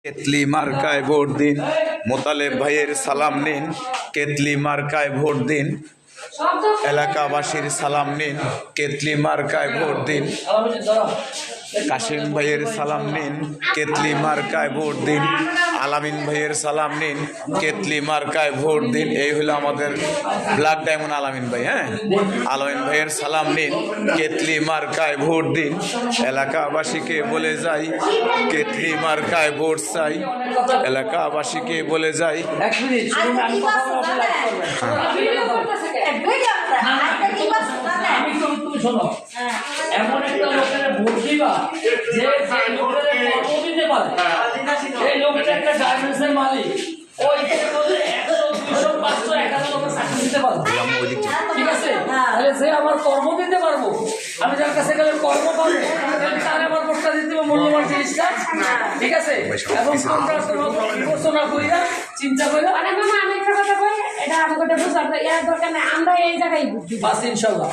কেতলি মার্কায় ভোট দিন, মোতালেব ভাইয়ের সালাম নিন। কেতলি মার্কায় ভোট দিন, এলাকাবাসীর সালাম নিন। কেতলি মার্কায় ভোট দিন, কাশিম ভাইয়ের সালাম নিন। কেতলি মার্কায় ভোট দিন, আলামিন ভাইয়ের সালাম নিন। কেতলি মার্কায় ভোট দিন। এই হলো আমাদের ব্ল্যাক ডায়মন্ড আলামিন ভাই। হ্যাঁ, আলামিন ভাইয়ের সালাম নিন। কেতলি মার্কায় ভোট দিন। এলাকাবাসীকে বলে যাই, কেতলি মার্কায় ভোট চাই। এলাকাবাসীকে বলে যাই। এমন একটা লোকের ভোট দিবা যে লোকের কর্ম দিতে পারে। এই লোকটা একটা গার্মেন্টসের মালিক, ওই থেকে বলে 100, 200, 500, 1000 লোকের চাকরি দিতে পারবো। ঠিক আছে, তাহলে যে আমার কর্ম দিতে পারবো, আমি যার কাছে গেলে কর্ম পাবো, তার আমার ভোটটা দিতে হবে মূল্যবান জিনিসটা। ঠিক আছে, এবং বিবেচনা করিয়া চিন্তা করিয়া আমি একটা কথা বলি, এটা আমাকে বুঝতে হবে, এর দরকার নেই, আমরা এই জায়গায় বাস ইনশাল্লাহ।